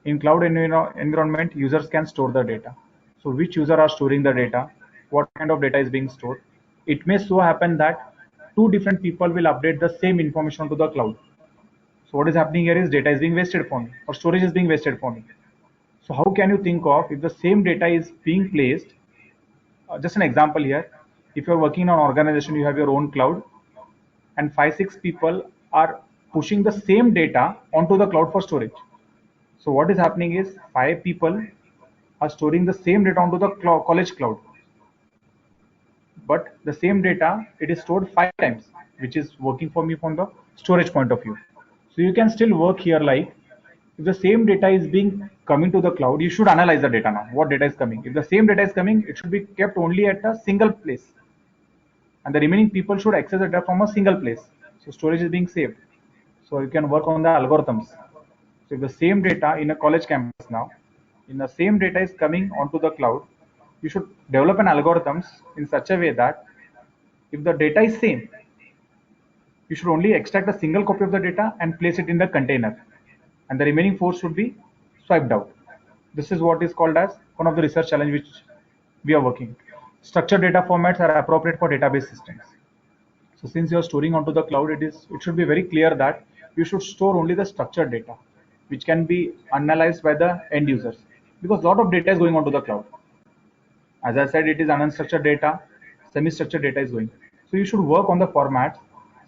In cloud environment, users can store the data. So which user are storing the data? What kind of data is being stored? It may so happen that two different people will update the same information onto the cloud. So what is happening here is data is being wasted for me, or storage is being wasted for me. So how can you think of if the same data is being placed? Just an example here. If you're working in an organization, you have your own cloud, and 5-6 people are pushing the same data onto the cloud for storage. So what is happening is 5 people are storing the same data onto the college cloud. But the same data, it is stored 5 times, which is working for me from the storage point of view. So you can still work here like, if the same data is being coming to the cloud, you should analyze the data now. What data is coming? If the same data is coming, it should be kept only at a single place. And the remaining people should access the data from a single place. So storage is being saved. So you can work on the algorithms. So if the same data in a college campus now, in the same data is coming onto the cloud, you should develop an algorithms in such a way that if the data is same, you should only extract a single copy of the data and place it in the container, and the remaining 4 should be swiped out. This is what is called as one of the research challenge which we are working. Structured data formats are appropriate for database systems. So since you are storing onto the cloud, it should be very clear that you should store only the structured data, which can be analyzed by the end users, because a lot of data is going onto the cloud. As I said, it is unstructured data, semi-structured data is going. So you should work on the formats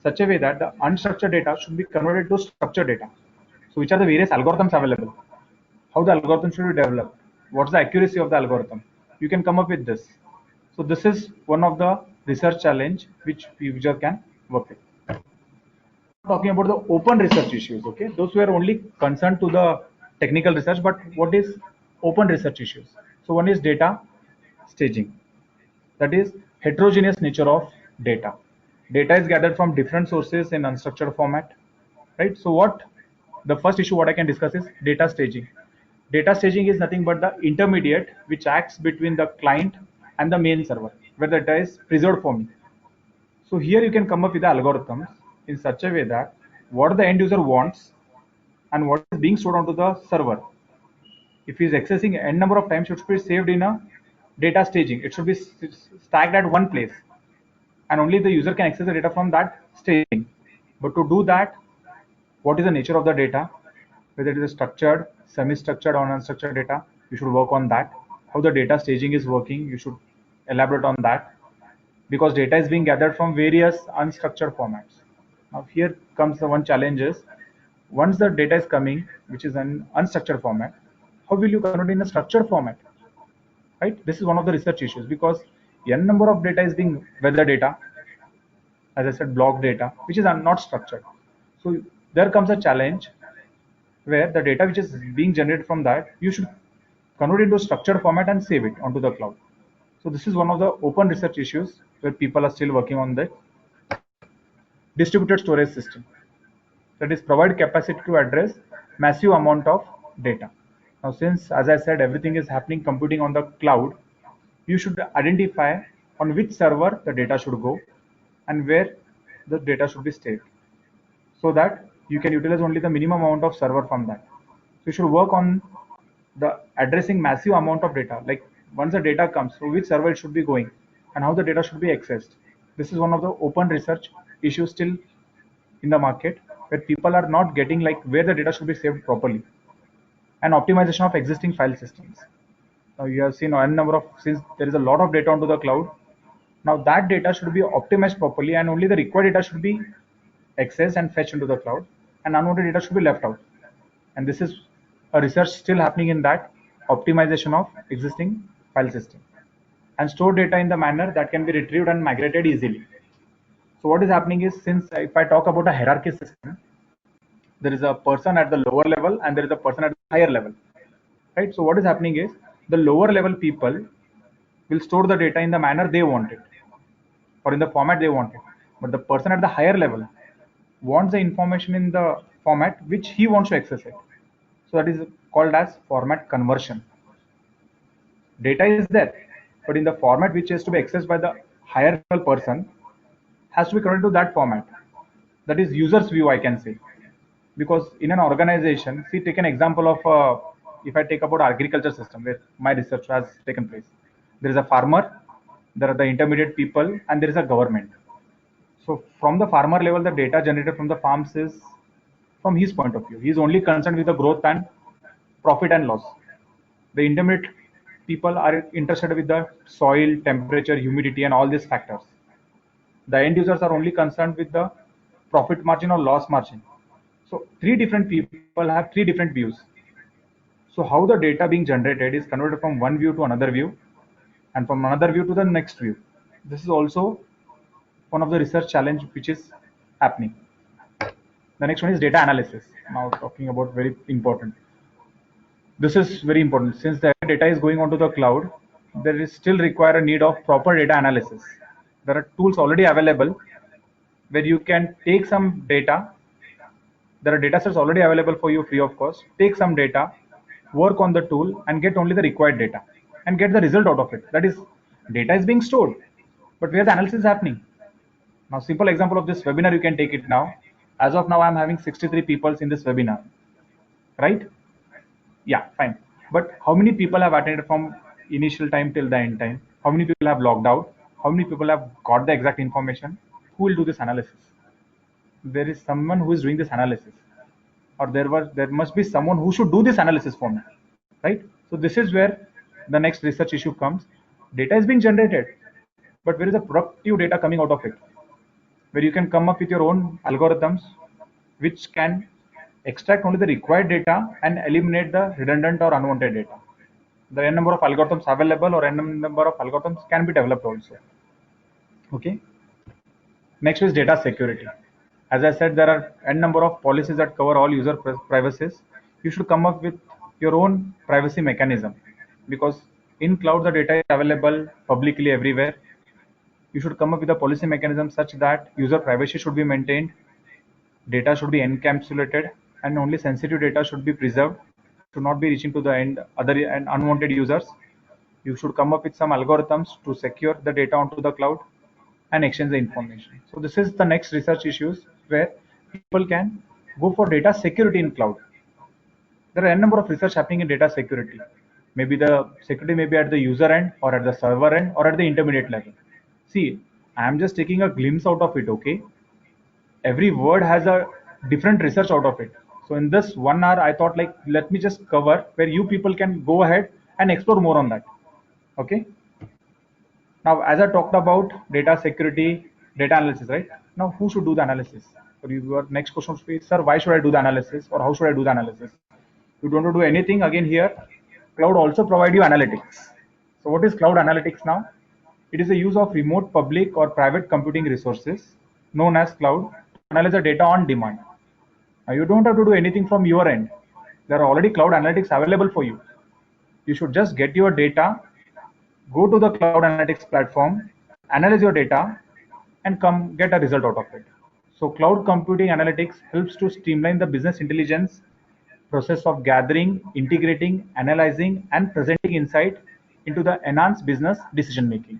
such a way that the unstructured data should be converted to structured data. So which are the various algorithms available? How the algorithm should be developed? What's the accuracy of the algorithm? You can come up with this. So this is one of the research challenge which user can work with. Talking about the open research issues, okay, those were only concerned to the technical research, but what is open research issues? So one is data staging, that is heterogeneous nature of data. Data is gathered from different sources in unstructured format, right? So what the first issue what I can discuss is data staging. Data staging is nothing but the intermediate which acts between the client and the main server, where the data is preserved for me. So here you can come up with the algorithms in such a way that what the end user wants and what is being stored onto the server. If he is accessing n number of times, it should be saved in a data staging. It should be stacked at one place, and only the user can access the data from that staging. But to do that, what is the nature of the data? Whether it is structured, semi-structured, or unstructured data, you should work on that. How the data staging is working, you should elaborate on that, because data is being gathered from various unstructured formats. Now here comes the one challenge is, once the data is coming, which is an unstructured format, how will you convert it in a structured format? Right? This is one of the research issues, because n number of data is being weather data, as I said, block data, which is not structured. So there comes a challenge where the data which is being generated from that, you should convert it into a structured format and save it onto the cloud. So this is one of the open research issues where people are still working on that. Distributed storage system, that is provide capacity to address massive amount of data. Now since, as I said, everything is happening computing on the cloud, you should identify on which server the data should go and where the data should be saved, so that you can utilize only the minimum amount of server from that. So you should work on the addressing massive amount of data, like once the data comes, so which server it should be going and how the data should be accessed. This is one of the open research issues still in the market, where people are not getting like where the data should be saved properly. And optimization of existing file systems. Now you have seen n number of, since there is a lot of data onto the cloud, now that data should be optimized properly and only the required data should be accessed and fetched into the cloud, and unwanted data should be left out. And this is a research still happening in that optimization of existing file system, and store data in the manner that can be retrieved and migrated easily. So what is happening is, since if I talk about a hierarchy system, there is a person at the lower level and there is a person at the higher level, right? So what is happening is, the lower level people will store the data in the manner they want it or in the format they want it, but the person at the higher level wants the information in the format which he wants to access it. So that is called as format conversion. Data is there, but in the format which is to be accessed by the higher level person has to be converted to that format. That is user's view, I can say. Because in an organization, see, take an example of if I take about agriculture system where my research has taken place. There is a farmer, there are the intermediate people, and there is a government. So from the farmer level, the data generated from the farms is from his point of view. He is only concerned with the growth and profit and loss. The intermediate people are interested with the soil, temperature, humidity, and all these factors. The end users are only concerned with the profit margin or loss margin. So three different people have three different views. So how the data being generated is converted from one view to another view, and from another view to the next view. This is also one of the research challenge which is happening. The next one is data analysis. Now talking about very important. This is very important. Since the data is going onto the cloud, there is still require a need of proper data analysis. There are tools already available where you can take some data. There are data sets already available for you free of cost. Take some data, work on the tool and get only the required data and get the result out of it. That is, data is being stored, but where the analysis is happening. Now, simple example of this webinar, you can take it now. As of now, I'm having 63 people in this webinar, right? Yeah, fine. But how many people have attended from initial time till the end time? How many people have logged out? How many people have got the exact information? Who will do this analysis? There is someone who is doing this analysis, or there must be someone who should do this analysis for me, right? So this is where the next research issue comes. Data is being generated, but where is the productive data coming out of it, where you can come up with your own algorithms which can extract only the required data and eliminate the redundant or unwanted data. The n number of algorithms available or n number of algorithms can be developed also. Okay. Next is data security. As I said, there are n number of policies that cover all user privacies. You should come up with your own privacy mechanism, because in cloud the data is available publicly everywhere. You should come up with a policy mechanism such that user privacy should be maintained, data should be encapsulated, and only sensitive data should be preserved, should not be reaching to the other and unwanted users. You should come up with some algorithms to secure the data onto the cloud and exchange the information. So this is the next research issues where people can go for data security in cloud. There are a number of research happening in data security. Maybe the security may be at the user end or at the server end or at the intermediate level. See, I am just taking a glimpse out of it, okay? Every word has a different research out of it. So in this 1 hour, I thought like, let me just cover where you people can go ahead and explore more on that. Okay. Now, as I talked about data security, data analysis, right? Now, who should do the analysis? So your next question should be, sir, why should I do the analysis, or how should I do the analysis? You don't want to do anything. Again, here, cloud also provide you analytics. So what is cloud analytics now? It is the use of remote public or private computing resources known as cloud to analyze the data on demand. Now, you don't have to do anything from your end. There are already cloud analytics available for you. You should just get your data, go to the cloud analytics platform, analyze your data, and come get a result out of it. So cloud computing analytics helps to streamline the business intelligence process of gathering, integrating, analyzing, and presenting insight into the enhanced business decision making.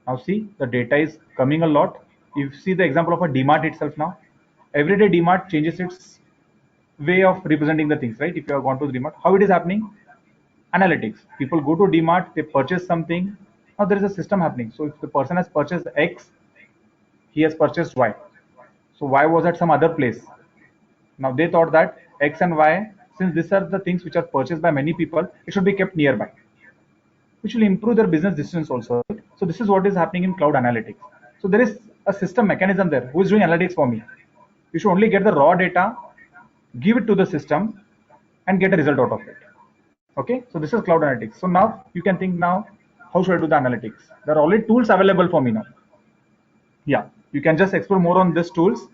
Now see, the data is coming a lot. You see the example of a DMart itself now. Every day DMart changes its way of representing the things, right? If you have gone to the DMart, how it is happening? Analytics. People go to DMart, they purchase something. Now there is a system happening. So if the person has purchased X, he has purchased Y. So Y was at some other place. Now they thought that X and Y, since these are the things which are purchased by many people, it should be kept nearby, which will improve their business decisions also. So this is what is happening in cloud analytics. So there is a system mechanism there. Who is doing analytics for me? You should only get the raw data, give it to the system, and get a result out of it. Okay, so this is cloud analytics. So now you can think now, how should I do the analytics? There are already tools available for me now. Yeah, you can just explore more on these tools.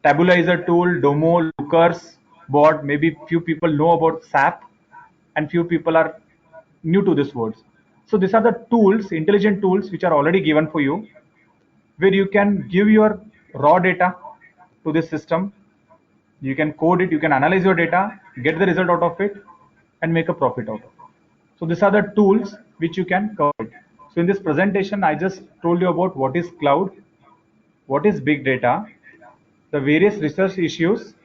Tabulizer tool, Domo, Lookers, Bot. Maybe few people know about SAP, and few people are new to these words. So these are the tools, intelligent tools, which are already given for you, where you can give your raw data to this system. You can code it, you can analyze your data, get the result out of it, and make a profit out of it. So these are the tools which you can cover it. So in this presentation, I just told you about what is cloud, what is big data, the various research issues,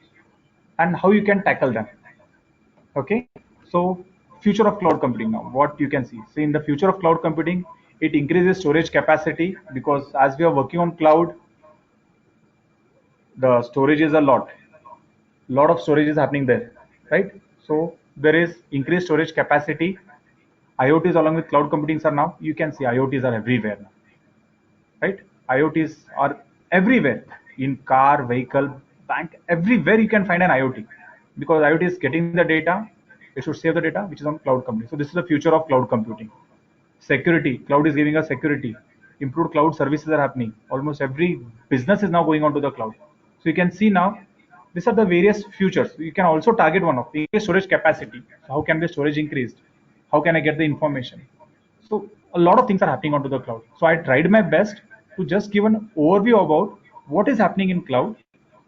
and how you can tackle them. Okay, so future of cloud computing now, what you can see. So in the future of cloud computing, it increases storage capacity, because as we are working on cloud, the storage is a lot of storage is happening there, right? So there is increased storage capacity. IoTs along with cloud computing are now, you can see IoTs are everywhere now, right? IoTs are everywhere, in car, vehicle, bank, everywhere you can find an IoT, because IoT is getting the data, it should save the data which is on cloud computing. So this is the future of cloud computing. Security, cloud is giving us security. Improved cloud services are happening. Almost every business is now going on to the cloud. So you can see now, these are the various futures. You can also target one of the storage capacity. So how can the storage increased? How can I get the information? So a lot of things are happening onto the cloud. So I tried my best to just give an overview about what is happening in cloud.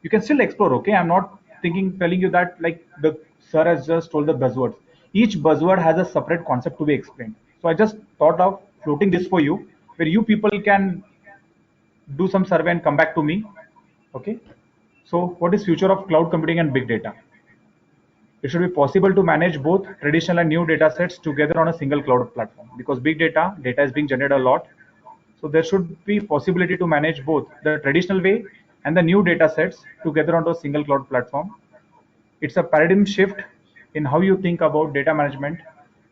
You can still explore, okay? I'm not telling you that like the sir has just told the buzzwords. Each buzzword has a separate concept to be explained. So I just thought of floating this for you, where you people can do some survey and come back to me. Okay. So what is future of cloud computing and big data? It should be possible to manage both traditional and new data sets together on a single cloud platform, because big data is being generated a lot. So there should be possibility to manage both the traditional way and the new data sets together onto a single cloud platform. It's a paradigm shift in how you think about data management,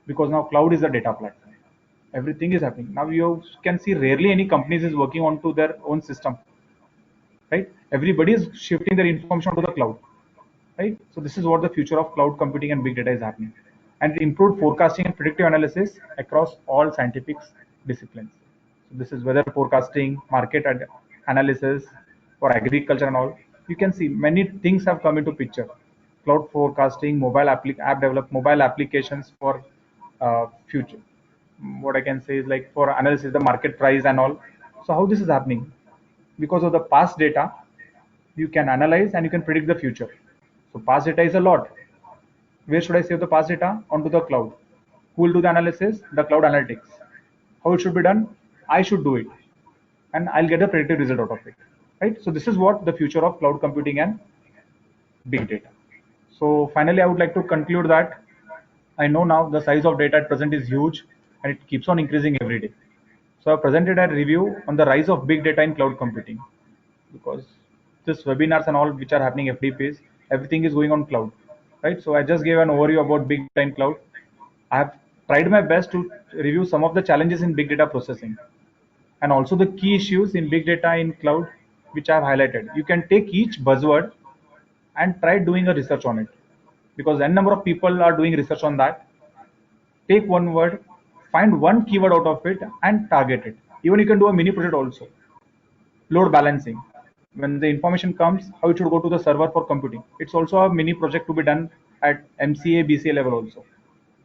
because now cloud is a data platform. Everything is happening. Now you can see rarely any companies is working onto their own system, right? Everybody is shifting their information to the cloud, right? So this is what the future of cloud computing and big data is happening. and it improved forecasting and predictive analysis across all scientific disciplines. So this is weather forecasting, market analysis for agriculture and all. You can see many things have come into picture. Cloud forecasting, mobile applications for future. What I can say is like for analysis, the market price and all. So how this is happening? Because of the past data, you can analyze and you can predict the future. So past data is a lot. Where should I save the past data? Onto the cloud. Who will do the analysis? The cloud analytics. How it should be done? I should do it, and I'll get a predictive result out of it. Right? So this is what the future of cloud computing and big data. So finally, I would like to conclude that I know now the size of data at present is huge and it keeps on increasing every day. So I presented a review on the rise of big data in cloud computing, because this webinars and all which are happening FDPs, everything is going on cloud, right? So I just gave an overview about big data in cloud. I have tried my best to review some of the challenges in big data processing and also the key issues in big data in cloud, which I have highlighted. You can take each buzzword and try doing a research on it, because n number of people are doing research on that. Take one word, find one keyword out of it and target it. Even you can do a mini project also. Load balancing. When the information comes, how it should go to the server for computing. It's also a mini project to be done at MCA, BCA level also.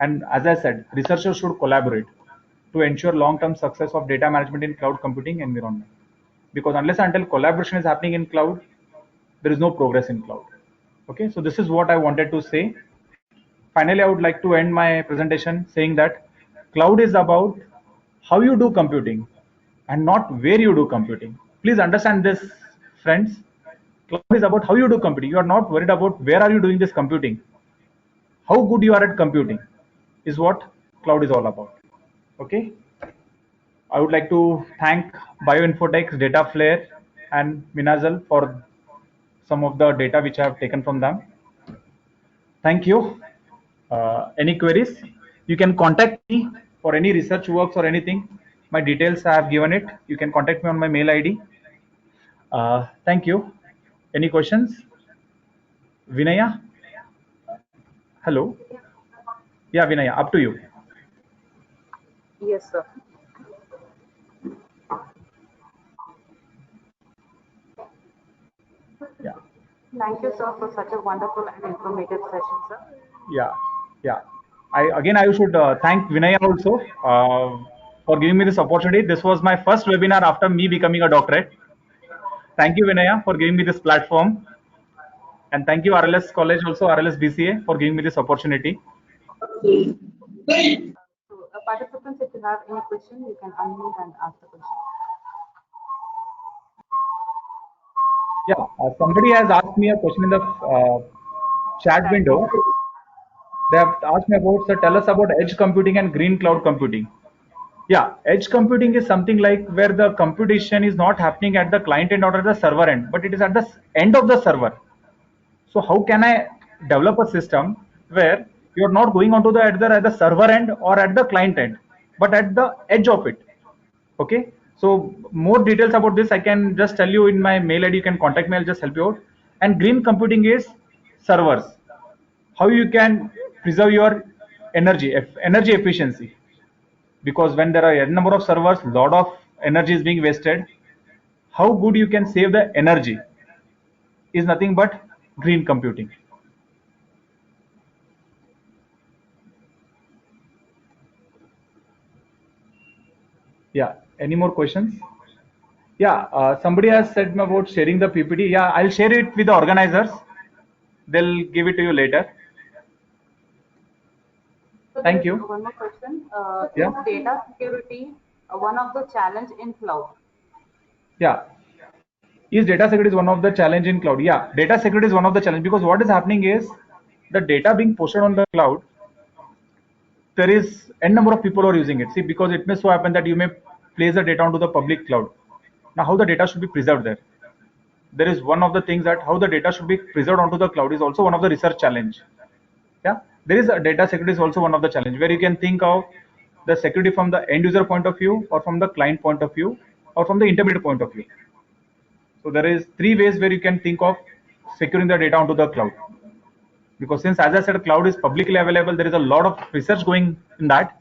And as I said, researchers should collaborate to ensure long-term success of data management in cloud computing environment. Because unless and until collaboration is happening in cloud, there is no progress in cloud. Okay, so this is what I wanted to say. Finally, I would like to end my presentation saying that cloud is about how you do computing and not where you do computing. Please understand this, friends. Cloud is about how you do computing. You are not worried about where are you doing this computing. How good you are at computing is what cloud is all about. Okay. I would like to thank BioInfoTech's Dataflare and Minazal for some of the data which I have taken from them. Thank you. Any queries? You can contact me for any research works or anything. My details I have given it. You can contact me on my mail ID. Thank you. Any questions? Vinaya? Hello? Yeah, Vinaya, up to you. Yes, sir. Yeah. Thank you, sir, for such a wonderful and informative session, sir. Yeah. I should thank Vinaya also for giving me this opportunity. This was my first webinar after me becoming a doctorate. Thank you, Vinaya, for giving me this platform. And thank you, RLS College, also RLS BCA, for giving me this opportunity. So, participants, if you have any question, you can unmute and ask the question. Yeah, somebody has asked me a question in the chat window. They have asked me about, so tell us about edge computing and green cloud computing. Yeah, edge computing is something like where the computation is not happening at the client end or at the server end, but it is at the end of the server. So how can I develop a system where you're not going onto the either at the server end or at the client end, but at the edge of it? Okay. So more details about this, I can just tell you in my mail ID. You can contact me. I'll just help you out. And green computing is servers. How you can preserve your energy efficiency, because when there are a number of servers, lot of energy is being wasted. How good you can save the energy is nothing but green computing. Yeah, any more questions? Yeah, somebody has said about sharing the PPT. Yeah, I'll share it with the organizers. They'll give it to you later. So thank you. One more question. Yeah. Is data security one of the challenge in cloud? Yeah. Is data security is one of the challenge in cloud? Yeah, data security is one of the challenge, because what is happening is the data being posted on the cloud, there is n number of people who are using it. See, because it may so happen that you may place the data onto the public cloud. Now, how the data should be preserved there? There is one of the things that how the data should be preserved onto the cloud is also one of the research challenge. Yeah, there is a data security is also one of the challenge, where you can think of the security from the end user point of view, or from the client point of view, or from the intermediate point of view. So there is three ways where you can think of securing the data onto the cloud. because since, as I said, cloud is publicly available, there is a lot of research going in that,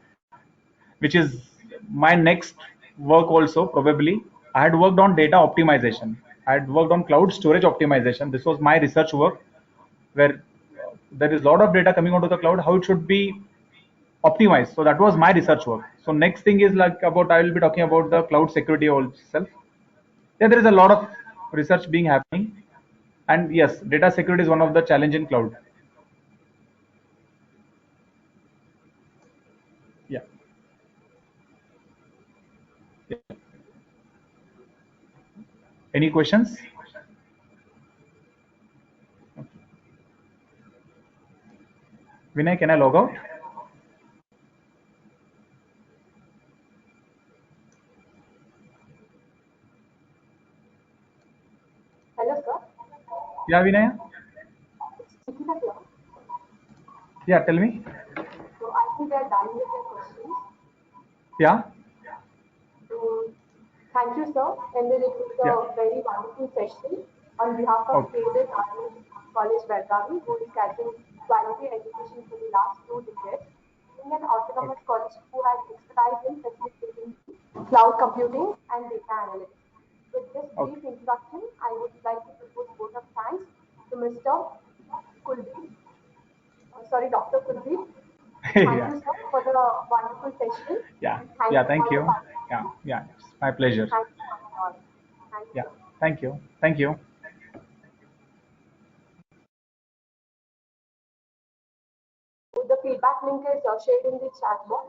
which is my next work also probably. I had worked on data optimization. I had worked on cloud storage optimization. This was my research work, where there is a lot of data coming onto the cloud, how it should be optimized. So that was my research work. So next thing is like about, I will be talking about the cloud security itself. Yeah, there is a lot of research being happening, and yes, data security is one of the challenge in cloud. Yeah. Yeah. Any questions? Vinay, can I log out? Hello, sir. Yeah, Vinay. Nikita here. Yeah, tell me. So I think we are done with the questions. Yeah. So thank you, sir. And then it was Yeah. a very wonderful session on behalf of Okay. David Arnold College, Belgavi, who is catching quality education for the last 2 decades. Being an autonomous Okay. college who has expertise in facilitating cloud computing and data analytics. With this Okay. brief introduction, I would like to propose vote of thanks to Mr. Kuldeep, Dr. Kuldeep. Thank Yeah. you, sir, for the wonderful session, Yeah. and thank Yeah. you for Thank the you. Yeah. participants. Yeah. It's my pleasure. Thank you for all. Thank you, Yeah. sir. Thank you. Thank you. The feedback link is shared in the chat box.